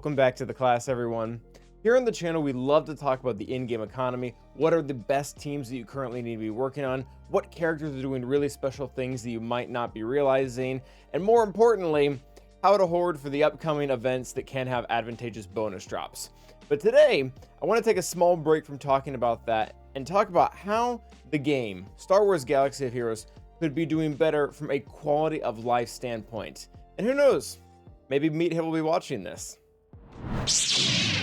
Welcome back to the class, everyone. Here on the channel, we love to talk about the in-game economy. What are the best teams that you currently need to be working on? What characters are doing really special things that you might not be realizing? And more importantly, how to hoard for the upcoming events that can have advantageous bonus drops. But today, I want to take a small break from talking about that and talk about how the game, Star Wars Galaxy of Heroes, could be doing better from a quality of life standpoint. And who knows, maybe Meathead will be watching this. So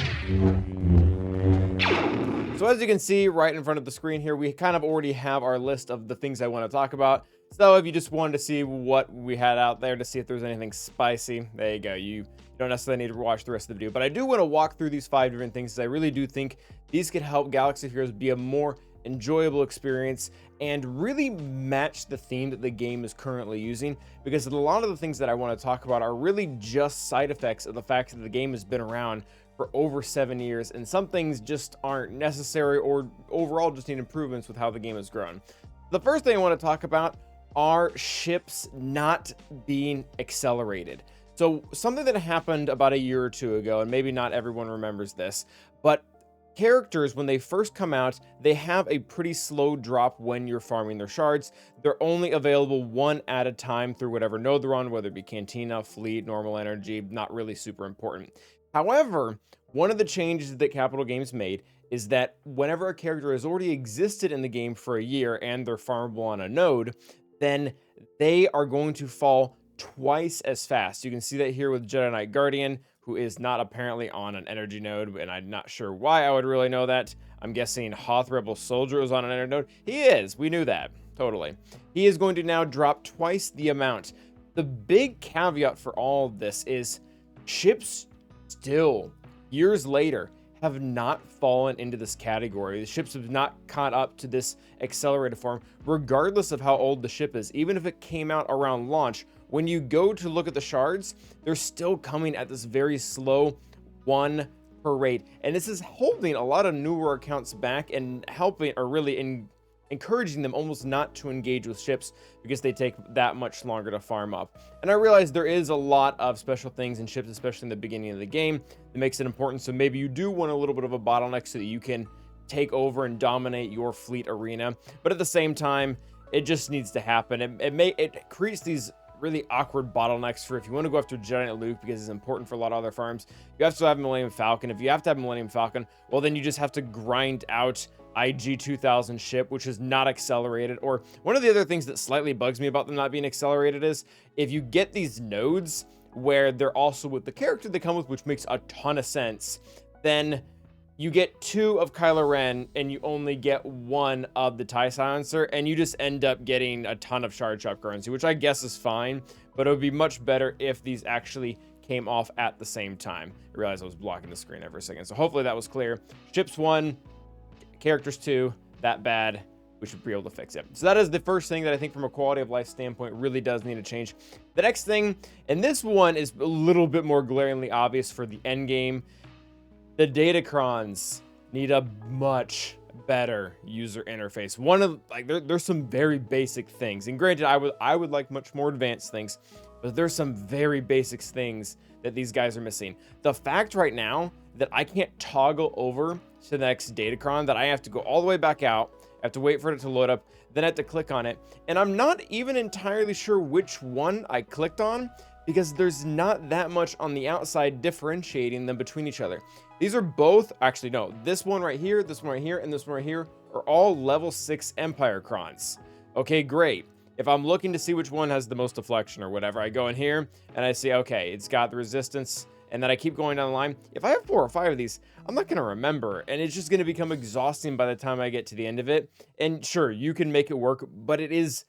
as you can see right in front of the screen here, we kind of already have our list of the things I want to talk about. So if you just wanted to see what we had out there to see if there's anything spicy, there you go. You don't necessarily need to watch the rest of the video, but I do want to walk through these 5 different things, because I really do think these could help Galaxy of Heroes be a more enjoyable experience and really match the theme that the game is currently using, because a lot of the things that I want to talk about are really just side effects of the fact that the game has been around for over 7 years, and some things just aren't necessary or overall just need improvements with how the game has grown. The first thing I want to talk about are ships not being accelerated. So something that happened about a year or two ago, and maybe not everyone remembers this, but characters, when they first come out, they have a pretty slow drop when you're farming their shards. They're only available one at a time through whatever node they're on, whether it be Cantina, Fleet, Normal Energy, not really super important. However, one of the changes that Capital Games made is that whenever a character has already existed in the game for a year and they're farmable on a node, then they are going to fall twice as fast. You can see that here with Jedi Knight Guardian, who is not apparently on an energy node, and I'm not sure why I would really know that. I'm guessing Hoth Rebel Soldier is on an energy node. He is. We knew that. Totally. He is going to now drop twice the amount. The big caveat for all of this is ships still, years later, have not fallen into this category. The ships have not caught up to this accelerated form, regardless of how old the ship is. Even if it came out around launch, when you go to look at the shards, they're still coming at this very slow 1 per rate. And this is holding a lot of newer accounts back and helping, or really encouraging them almost not to engage with ships, because they take that much longer to farm up. And I realize there is a lot of special things in ships, especially in the beginning of the game, that makes it important. So maybe you do want a little bit of a bottleneck so that you can take over and dominate your fleet arena. But at the same time, it just needs to happen. It creates these really awkward bottlenecks for if you want to go after Jedi Knight Luke, because it's important for a lot of other farms. You have to have Millennium Falcon. If you have to have Millennium Falcon, well, then you just have to grind out IG 2000 ship, which is not accelerated. Or one of the other things that slightly bugs me about them not being accelerated is if you get these nodes where they're also with the character they come with, which makes a ton of sense, then you get 2 of Kylo Ren and you only get 1 of the TIE Silencer, and you just end up getting a ton of shard shop currency, which I guess is fine, but it would be much better if these actually came off at the same time. I realized I was blocking the screen every second, so hopefully that was clear. Ships 1, characters 2, that bad. We should be able to fix it. So that is the first thing that I think from a quality of life standpoint really does need to change. The next thing, and this one is a little bit more glaringly obvious for the end game, the Datacrons need a much better user interface. There's some very basic things, and granted, I would like much more advanced things, but there's some very basic things that these guys are missing. The fact right now that I can't toggle over to the next Datacron, that I have to go all the way back out, I have to wait for it to load up, then I have to click on it, and I'm not even entirely sure which one I clicked on, because there's not that much on the outside differentiating them between each other. These are both, actually no, this one right here, this one right here, and this one right here are all level 6 Empire Crons. Okay, great. If I'm looking to see which one has the most deflection or whatever, I go in here and I see, okay, it's got the resistance, and then I keep going down the line. If I have 4 or 5 of these, I'm not gonna remember, and it's just gonna become exhausting by the time I get to the end of it. And sure, you can make it work, but it is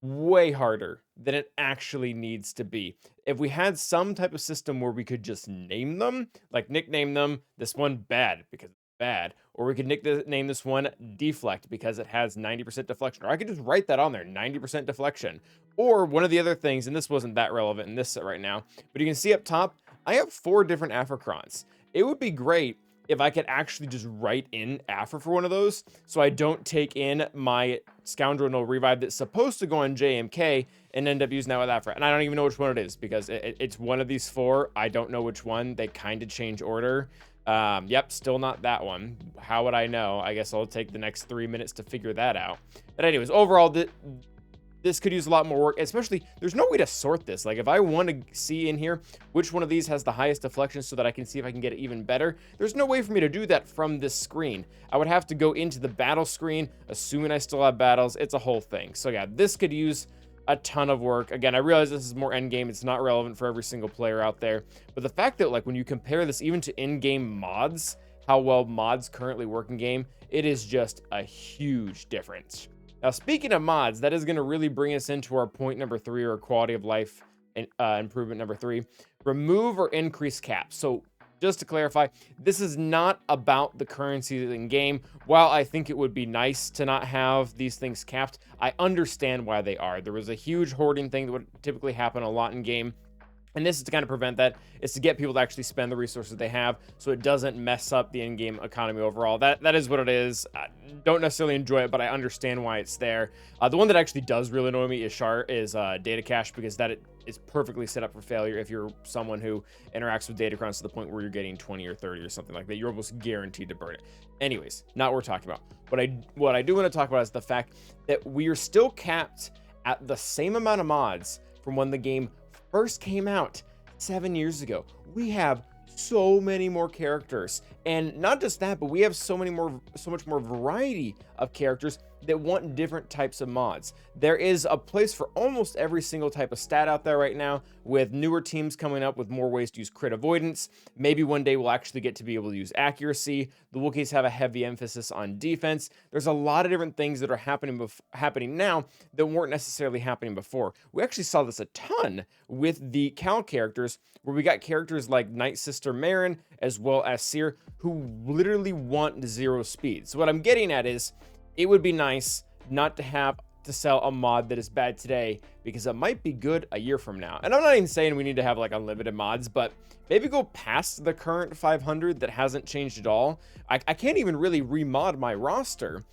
way harder than it actually needs to be. If we had some type of system where we could just name them, like nickname them, this one bad because it's bad, or we could name this one deflect because it has 90% deflection, or I could just write that on there, 90% deflection. Or one of the other things, and this wasn't that relevant in this set right now, but you can see up top, I have 4 different Africrons. It would be great if I could actually just write in Afra for one of those, so I don't take in my Scoundrel No Revive that's supposed to go on JMK and end up using that with Afra. And I don't even know which one it is, because it's one of these 4. I don't know which one. They kind of change order. Yep, still not that one. How would I know? I guess I'll take the next 3 minutes to figure that out. But anyways, overall, this could use a lot more work, especially there's no way to sort this. Like, if I want to see in here which one of these has the highest deflection so that I can see if I can get it even better, there's no way for me to do that from this screen. I would have to go into the battle screen, assuming I still have battles. It's a whole thing. So yeah, this could use a ton of work. Again, I realize this is more end game. It's not relevant for every single player out there, but the fact that, like, when you compare this even to in-game mods, how well mods currently work in game, it is just a huge difference. Now, speaking of mods, that is going to really bring us into our point number 3, or quality of life improvement number 3. Remove or increase caps. So just to clarify, this is not about the currencies in game. While I think it would be nice to not have these things capped, I understand why they are. There was a huge hoarding thing that would typically happen a lot in game. And this is to kind of prevent that. It's to get people to actually spend the resources they have, so it doesn't mess up the in-game economy overall. That is what it is. I don't necessarily enjoy it, but I understand why it's there. The one that actually does really annoy me is data cache, because that is perfectly set up for failure if you're someone who interacts with Datacrons to the point where you're getting 20 or 30 or something like that. You're almost guaranteed to burn it. Anyways, not what we're talking about. What I do want to talk about is the fact that we are still capped at the same amount of mods from when the game first came out 7 years ago. We have so many more characters, and not just that, but we have so much more variety of characters that want different types of mods. There is a place for almost every single type of stat out there right now, with newer teams coming up with more ways to use crit avoidance. Maybe one day we'll actually get to be able to use accuracy. The Wookiees have a heavy emphasis on defense. There's a lot of different things that are happening now that weren't necessarily happening before. We actually saw this a ton with the Cal characters, where we got characters like Night Sister Marin as well as Seer, who literally want 0 speed. So what I'm getting at is, it would be nice not to have to sell a mod that is bad today, because it might be good a year from now. And I'm not even saying we need to have like unlimited mods, but maybe go past the current 500 that hasn't changed at all. I can't even really remod my roster,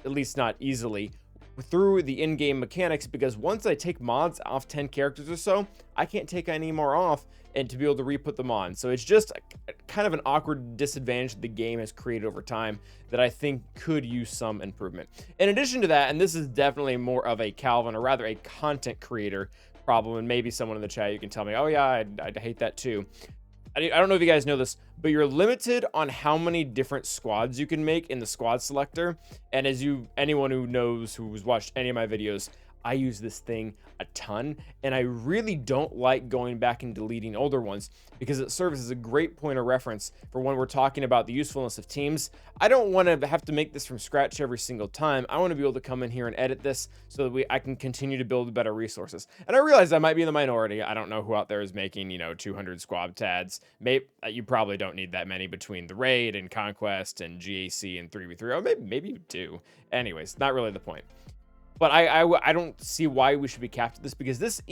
at least not easily, through the in-game mechanics, because once I take mods off 10 characters or so, I can't take any more off and to be able to re-put them on. So it's just kind of an awkward disadvantage that the game has created over time that I think could use some improvement. In addition to that, and this is definitely more of a Calvin, or rather a content creator problem, and maybe someone in the chat, you can tell me, oh yeah, I hate that too. I don't know if you guys know this, but you're limited on how many different squads you can make in the squad selector. And as anyone who knows, who's watched any of my videos, I use this thing a ton, and I really don't like going back and deleting older ones, because it serves as a great point of reference for when we're talking about the usefulness of teams. I don't want to have to make this from scratch every single time. I want to be able to come in here and edit this so that I can continue to build better resources. And I realize I might be in the minority. I don't know who out there is making, 200 squad tads. Maybe you probably don't need that many between the raid and conquest and GAC and 3v3. Oh, maybe you do. Anyways, not really the point. But I don't see why we should be capped at this, because this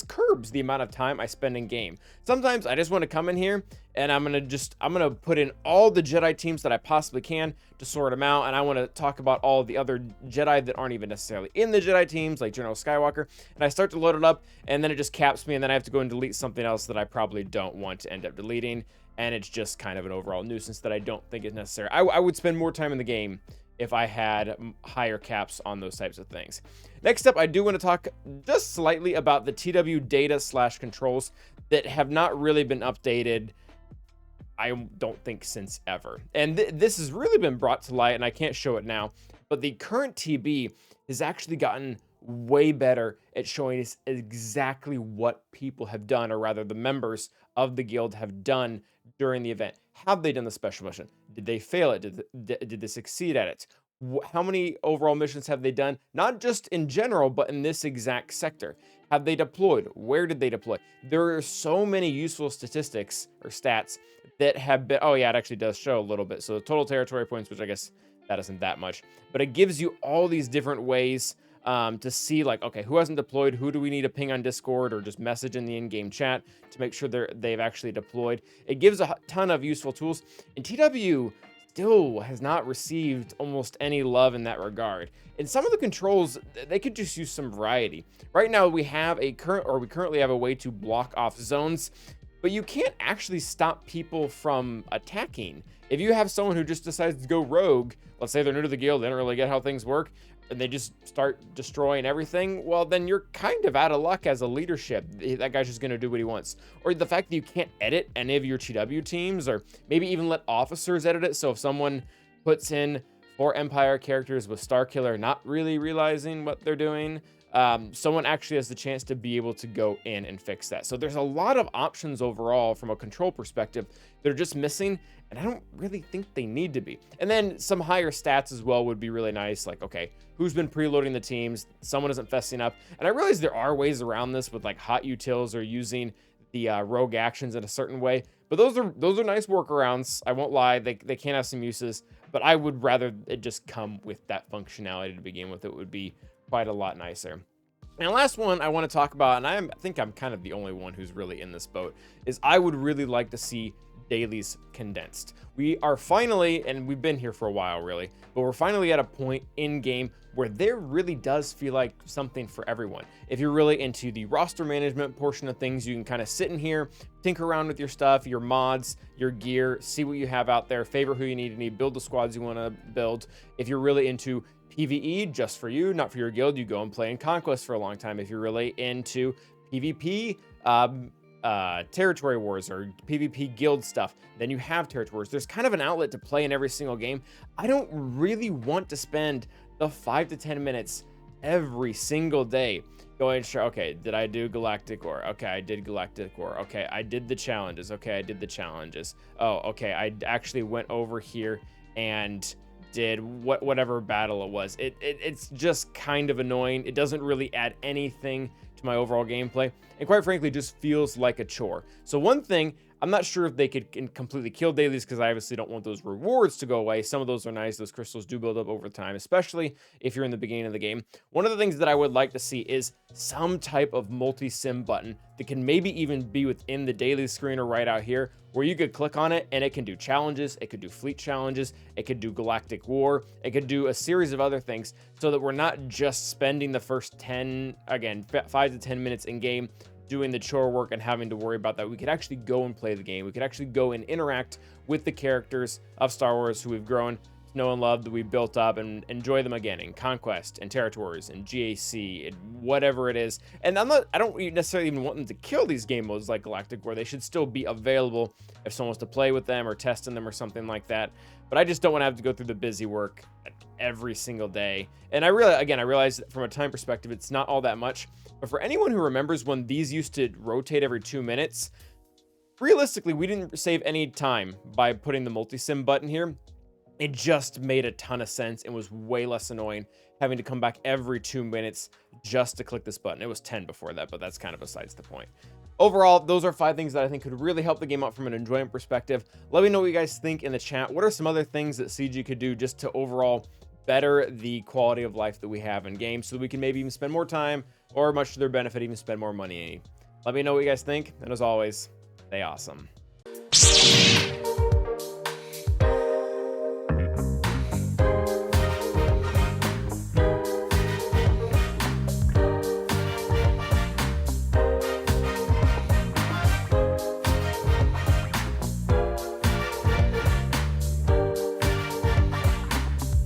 curbs the amount of time I spend in game. Sometimes I just want to come in here and I'm gonna put in all the Jedi teams that I possibly can to sort them out, and I want to talk about all the other Jedi that aren't even necessarily in the Jedi teams, like General Skywalker, and I start to load it up, and then it just caps me, and then I have to go and delete something else that I probably don't want to end up deleting, and it's just kind of an overall nuisance that I don't think is necessary. I would spend more time in the game if I had higher caps on those types of things. Next up, I do want to talk just slightly about the TWW Data / controls that have not really been updated, I don't think, since ever. And this has really been brought to light, and I can't show it now, but the current TB has actually gotten way better at showing us exactly what people have done, or rather the members of the guild have done during the event. Have they done the special mission? Did they fail it? Did they succeed at it? How many overall missions have they done? Not just in general, but in this exact sector. Have they deployed? Where did they deploy? There are so many useful statistics or stats that have been, oh yeah, it actually does show a little bit. So total territory points, which I guess that isn't that much, but it gives you all these different ways to see like, okay, who hasn't deployed, who do we need to ping on Discord or just message in the in-game chat to make sure they've actually deployed. It gives a ton of useful tools, and TW still has not received almost any love in that regard. And some of the controls, they could just use some variety. Right now we currently have a way to block off zones, but you can't actually stop people from attacking. If you have someone who just decides to go rogue, let's say they're new to the guild, they don't really get how things work, and they just start destroying everything, well, then you're kind of out of luck as a leadership. That guy's just going to do what he wants. Or the fact that you can't edit any of your TW teams, or maybe even let officers edit it. So if someone puts in 4 Empire characters with Starkiller not really realizing what they're doing, someone actually has the chance to be able to go in and fix that. So there's a lot of options overall from a control perspective that are just missing, and I don't really think they need to be. And then some higher stats as well would be really nice. Like, okay, who's been preloading the teams? Someone isn't fessing up. And I realize there are ways around this with like hot utils or using the rogue actions in a certain way. But those are nice workarounds. I won't lie, they can have some uses, but I would rather it just come with that functionality to begin with. It would be quite a lot nicer. And the last one I want to talk about, and I think I'm kind of the only one who's really in this boat, is I would really like to see dailies condensed. We are finally, and we've been here for a while really, but we're finally at a point in game where there really does feel like something for everyone. If you're really into the roster management portion of things, you can kind of sit in here, tinker around with your stuff, your mods, your gear, see what you have out there, favor who you need, build the squads you want to build. If you're really into PvE, just for you, not for your guild, you go and play in Conquest for a long time. If you're really into PvP, territory wars or PvP guild stuff, then you have territory wars. There's kind of an outlet to play in every single game. I don't really want to spend the 5 to 10 minutes every single day going, sure, okay, did I do Galactic War? Okay, I did Galactic War. Okay, I did the challenges. Okay, I did the challenges. Oh, okay, I actually went over here and did whatever battle it was. It's just kind of annoying. It doesn't really add anything to my overall gameplay, and quite frankly just feels like a chore. So one thing, I'm not sure if they could completely kill dailies, because I obviously don't want those rewards to go away. Some of those are nice. Those crystals do build up over time, especially if you're in the beginning of the game. One of the things that I would like to see is some type of multi-sim button that can maybe even be within the daily screen or right out here, where you could click on it and it can do challenges, it could do fleet challenges, it could do Galactic War, it could do a series of other things, so that we're not just spending the first 5 to 10 minutes in game doing the chore work and having to worry about that. We could actually go and play the game. We could actually go and interact with the characters of Star Wars who we've grown to know and love, that we built up, and enjoy them again in Conquest and Territories and GAC and whatever it is. And I don't necessarily even want them to kill these game modes like Galactic War. They should still be available if someone wants to play with them or test in them or something like that. But I just don't want to have to go through the busy work every single day. And I realize that from a time perspective, it's not all that much. But for anyone who remembers when these used to rotate every 2 minutes, realistically, we didn't save any time by putting the multi-sim button here. It just made a ton of sense and was way less annoying having to come back every 2 minutes just to click this button. It was 10 before that, but that's kind of besides the point. Overall, those are 5 things that I think could really help the game out from an enjoyment perspective. Let me know what you guys think in the chat. What are some other things that CG could do just to overall better the quality of life that we have in games, so that we can maybe even spend more time, or much to their benefit, even spend more money? Let me know what you guys think, and as always, stay awesome.